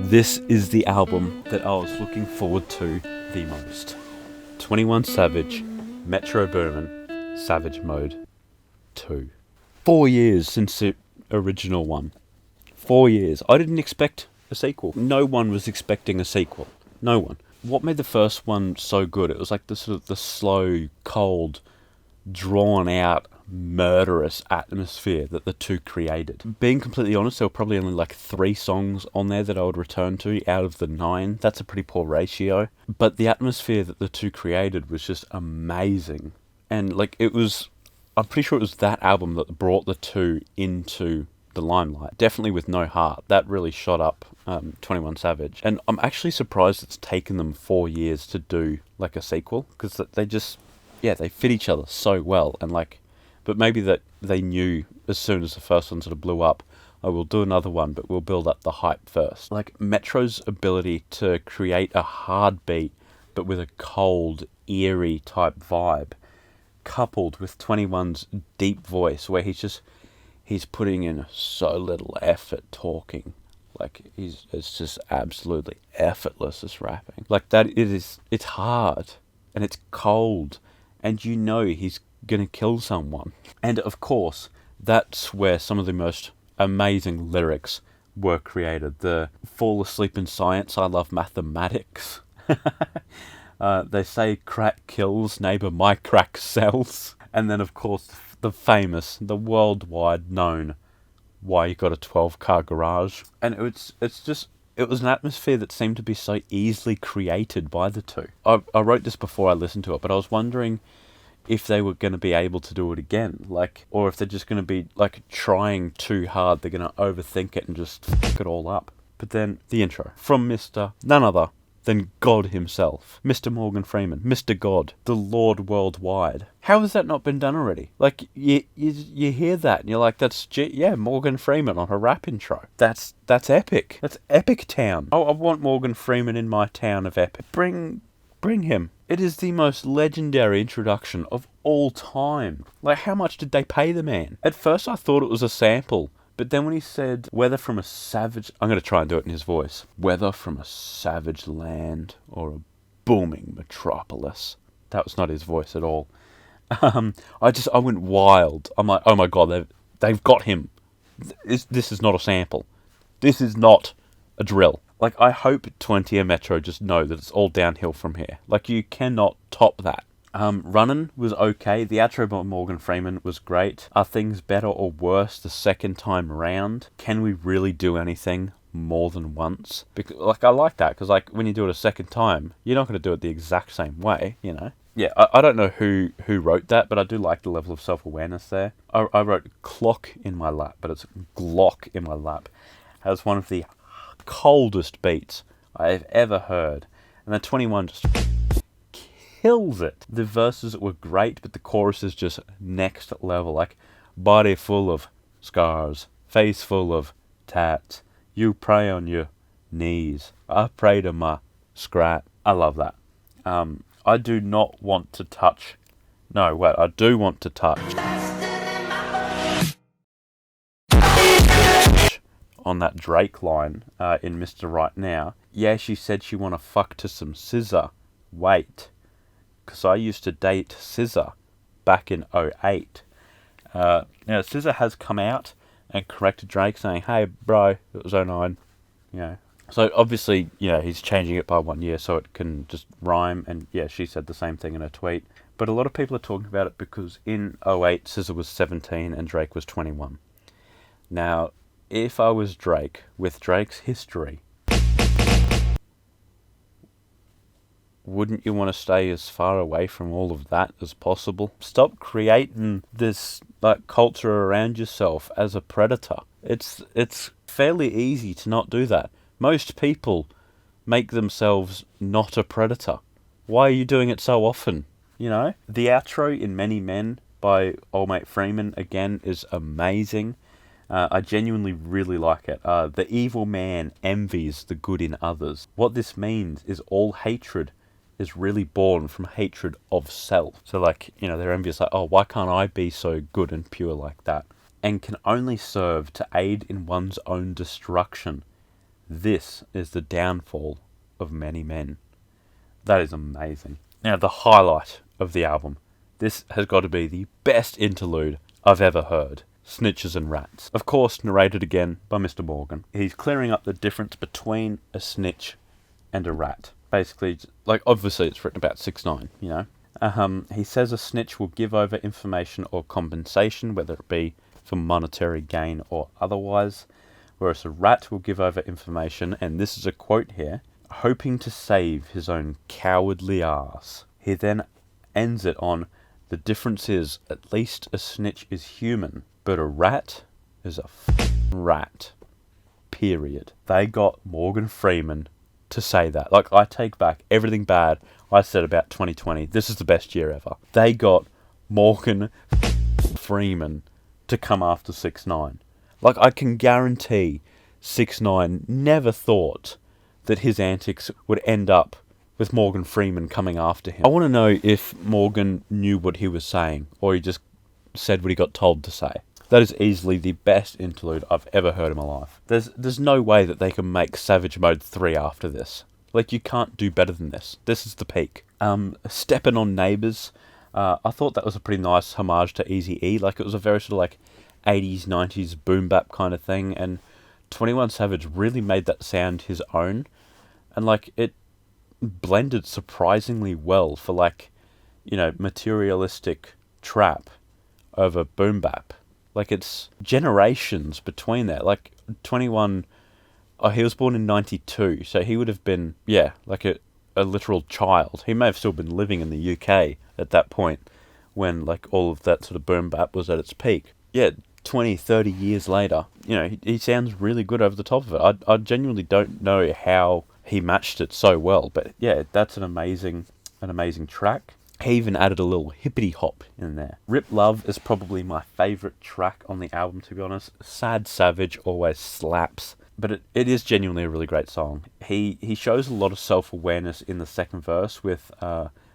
This is the album that I was looking forward to the most. 21 Savage, Metro Boomin, Savage Mode 2. 4 years since the original one. 4 years. I didn't expect a sequel. No one was expecting a sequel. No one. What made the first one so good? It was like the sort of the slow, cold, drawn out, murderous atmosphere that the two created. Being completely honest, there were probably only like 3 songs on there that I would return to out of the 9. That's a pretty poor ratio. But the atmosphere that the two created was just amazing. And like I'm pretty sure it was that album that brought the two into the limelight. Definitely with No Heart. That really shot up 21 Savage. And I'm actually surprised it's taken them 4 years to do like a sequel, because they just, they fit each other so well. And like, but maybe that they knew as soon as the first one sort of blew up, I will do another one, but we'll build up the hype first. Like Metro's ability to create a hard beat, but with a cold, eerie type vibe, coupled with 21's deep voice, where he's putting in so little effort talking. Like it's just absolutely effortless, this rapping. Like that, it's hard and it's cold, and you know he's gonna kill someone. And of course, that's where some of the most amazing lyrics were created. The fall asleep in science, I love mathematics. They say crack kills, neighbour, my crack sells. And then of course the famous, the worldwide known, why you got a 12-car garage. And it was an atmosphere that seemed to be so easily created by the two. I wrote this before I listened to it, but I was wondering if they were going to be able to do it again, like, or if they're just going to be like trying too hard, they're going to overthink it and just fuck it all up. But then the intro from Mr. none other than God himself, Mr. Morgan Freeman, Mr. God, the Lord worldwide. How has that not been done already? Like you hear that and you're like, that's Morgan Freeman on a rap intro. That's epic. That's Epic Town. Oh, I want Morgan Freeman in my town of epic. Bring him. It is the most legendary introduction of all time. Like, how much did they pay the man? At first I thought it was a sample, but then when he said, whether from a savage... I'm going to try and do it in his voice. Whether from a savage land or a booming metropolis. That was not his voice at all. I went wild. I'm like, oh my god, they've got him. This is not a sample. This is not a drill. Like, I hope 20 and Metro just know that it's all downhill from here. Like, you cannot top that. Runnin' was okay. The outro by Morgan Freeman was great. Are things better or worse the second time round? Can we really do anything more than once? Because, like, I like that, because, like, when you do it a second time, you're not going to do it the exact same way, you know? Yeah, I don't know who wrote that, but I do like the level of self-awareness there. I wrote clock in my lap, but it's Glock in my lap. Has one of the coldest beats I have ever heard, and then 21 just kills it. The verses were great, but the chorus is just next level. Like, body full of scars, face full of tats, you pray on your knees, I pray to my scrat. I love that. I do not want to touch, no wait, I do want to touch on that Drake line in Mr. Right Now. Yeah, she said she wanna fuck to some scissor. Wait, cause I used to date Scissor back in 2008. Now Scissor has come out and corrected Drake, saying, hey bro, it was 2009. You know, so obviously, he's changing it by 1 year so it can just rhyme, and yeah, she said the same thing in a tweet. But a lot of people are talking about it because in 2008 Scissor was 17 and Drake was 21. Now, if I was Drake, with Drake's history, wouldn't you want to stay as far away from all of that as possible? Stop creating this like culture around yourself as a predator. It's fairly easy to not do that. Most people make themselves not a predator. Why are you doing it so often? You know? The outro in Many Men by old mate Freeman, again, is amazing. I genuinely really like it. The evil man envies the good in others. What this means is all hatred is really born from hatred of self. So like, they're envious, like, oh, why can't I be so good and pure like that? And can only serve to aid in one's own destruction. This is the downfall of many men. That is amazing. Now, the highlight of the album. This has got to be the best interlude I've ever heard. Snitches and Rats. Of course, narrated again by Mr. Morgan. He's clearing up the difference between a snitch and a rat. Basically, like, obviously it's written about 6ix9ine, you know. He says a snitch will give over information or compensation, whether it be for monetary gain or otherwise, whereas a rat will give over information, and this is a quote here, hoping to save his own cowardly arse. He then ends it on, the difference is, at least a snitch is human, but a rat is a rat. Period. They got Morgan Freeman to say that. Like, I take back everything bad I said about 2020. This is the best year ever. They got Morgan Freeman to come after 6ix9ine. Like, I can guarantee 6ix9ine never thought that his antics would end up with Morgan Freeman coming after him. I want to know if Morgan knew what he was saying, or he just said what he got told to say. That is easily the best interlude I've ever heard in my life. There's no way that they can make Savage Mode 3 after this. Like, you can't do better than this. This is the peak. Steppin' on Neighbours. I thought that was a pretty nice homage to Eazy-E. Like, it was a very sort of like 80s, 90s boom bap kind of thing. And 21 Savage really made that sound his own. And, like, it blended surprisingly well for, like, you know, materialistic trap over boom bap. Like, it's generations between that. Like, 21... Oh, he was born in 92, so he would have been, yeah, like a literal child. He may have still been living in the UK at that point when, like, all of that sort of boom bap was at its peak. Yeah, 20, 30 years later, you know, he sounds really good over the top of it. I genuinely don't know how he matched it so well, but yeah, that's an amazing track. He even added a little hippity hop in there. Rip Love is probably my favourite track on the album, to be honest. Sad Savage always slaps. But it is genuinely a really great song. He shows a lot of self-awareness in the second verse with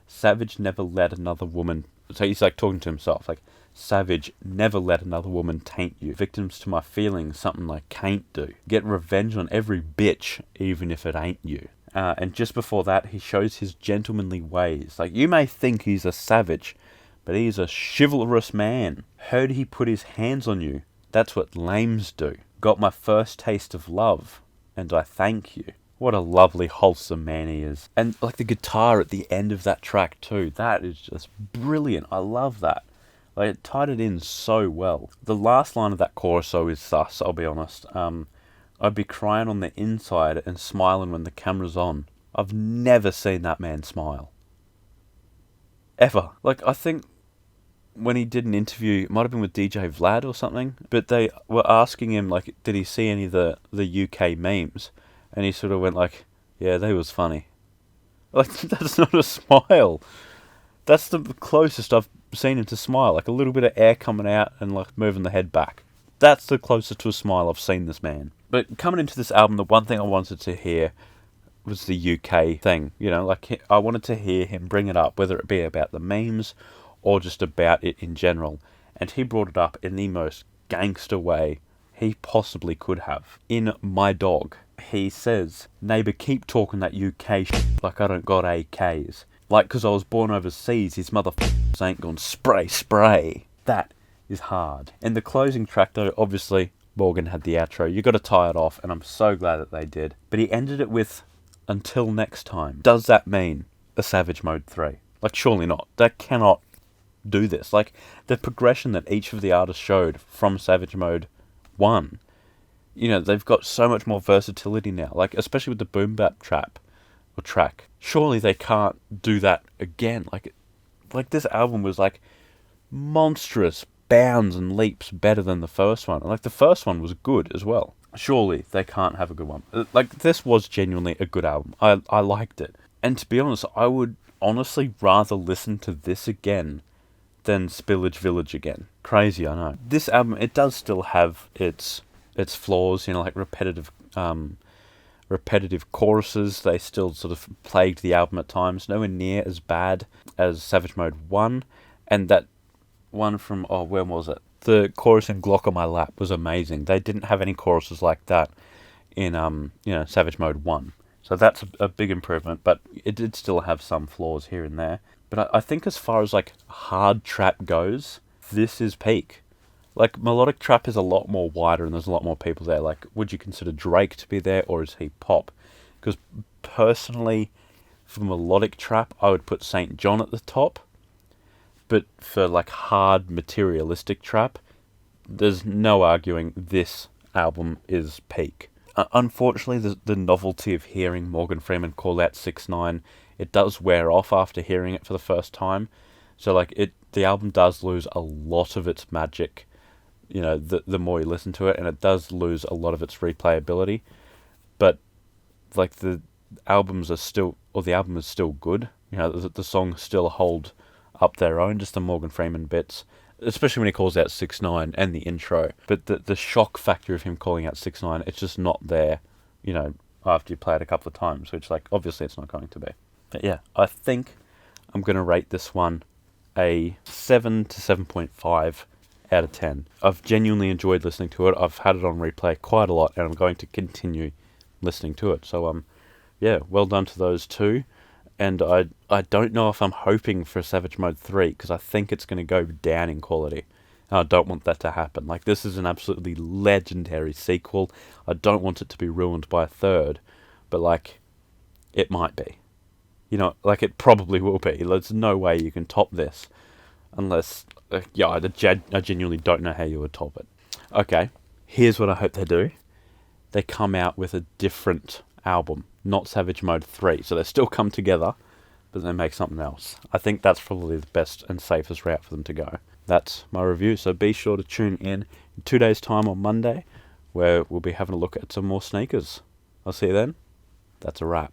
Savage never let another woman... So he's like talking to himself, like, Savage never let another woman taint you. Victims to my feelings, something like can't do. Get revenge on every bitch, even if it ain't you. And just before that, he shows his gentlemanly ways. Like, you may think he's a savage, but he's a chivalrous man. Heard he put his hands on you. That's what lames do. Got my first taste of love, and I thank you. What a lovely, wholesome man he is. And, like, the guitar at the end of that track, too. That is just brilliant. I love that. Like, it tied it in so well. The last line of that chorus, though, is thus, I'll be honest. I'd be crying on the inside and smiling when the camera's on. I've never seen that man smile. Ever. Like, I think when he did an interview, it might have been with DJ Vlad or something, but they were asking him, like, did he see any of the UK memes? And he sort of went like, yeah, they was funny. Like, that's not a smile. That's the closest I've seen him to smile. Like, a little bit of air coming out and, like, moving the head back. That's the closest to a smile I've seen this man. But coming into this album, the one thing I wanted to hear was the UK thing. You know, like, I wanted to hear him bring it up, whether it be about the memes or just about it in general. And he brought it up in the most gangster way he possibly could have. In My Dog, he says, neighbour, keep talking that UK shit like I don't got AKs. Like, because I was born overseas, his motherfuckers ain't gonna spray. That is hard. In the closing track, though, obviously, Morgan had the outro. You got to tie it off, and I'm so glad that they did. But he ended it with, until next time. Does that mean a Savage Mode 3? Like, surely not. That cannot do this. Like, the progression that each of the artists showed from Savage Mode 1, you know, they've got so much more versatility now. Like, especially with the boom bap track. Surely they can't do that again. Like this album was, like, monstrous bounds and leaps better than the first one. And, like, the first one was good as well. Surely they can't have a good one. Like, this was genuinely a good album. I liked it. And to be honest, I would honestly rather listen to this again than Spillage Village again. Crazy, I know. This album, it does still have its flaws, you know, like repetitive choruses. They still sort of plagued the album at times. Nowhere near as bad as Savage Mode 1. And that one from, when was it? The chorus in Glock on My Lap was amazing. They didn't have any choruses like that in Savage Mode 1. So that's a big improvement, but it did still have some flaws here and there. But I think as far as like hard trap goes, this is peak. Like, melodic trap is a lot more wider and there's a lot more people there. Like, would you consider Drake to be there, or is he pop? Because personally, for melodic trap, I would put St. John at the top. But for like hard materialistic trap, there's no arguing this album is peak. Unfortunately, the novelty of hearing Morgan Freeman call out 6ix9ine, it does wear off after hearing it for the first time. So like the album does lose a lot of its magic, the more you listen to it, and it does lose a lot of its replayability. But like the album is still good. The songs still hold up their own, just the Morgan Freeman bits, especially when he calls out 6ix9ine and the intro. But the shock factor of him calling out 6ix9ine, it's just not there, after you play it a couple of times, which like obviously it's not going to be. But yeah, I think I'm going to rate this one a 7 to 7.5 out of 10. I've genuinely enjoyed listening to it. I've had it on replay quite a lot, and I'm going to continue listening to it. So yeah, well done to those two. And I don't know if I'm hoping for Savage Mode 3, because I think it's going to go down in quality. And I don't want that to happen. Like, this is an absolutely legendary sequel. I don't want it to be ruined by a third, but like, it might be. Like, it probably will be. There's no way you can top this. Unless, I genuinely don't know how you would top it. Okay, here's what I hope they do. They come out with a different album, not Savage Mode 3. So they still come together, but they make something else. I think that's probably the best and safest route for them to go. That's my review, so be sure to tune in 2 days' time on Monday, where we'll be having a look at some more sneakers. I'll see you then. That's a wrap.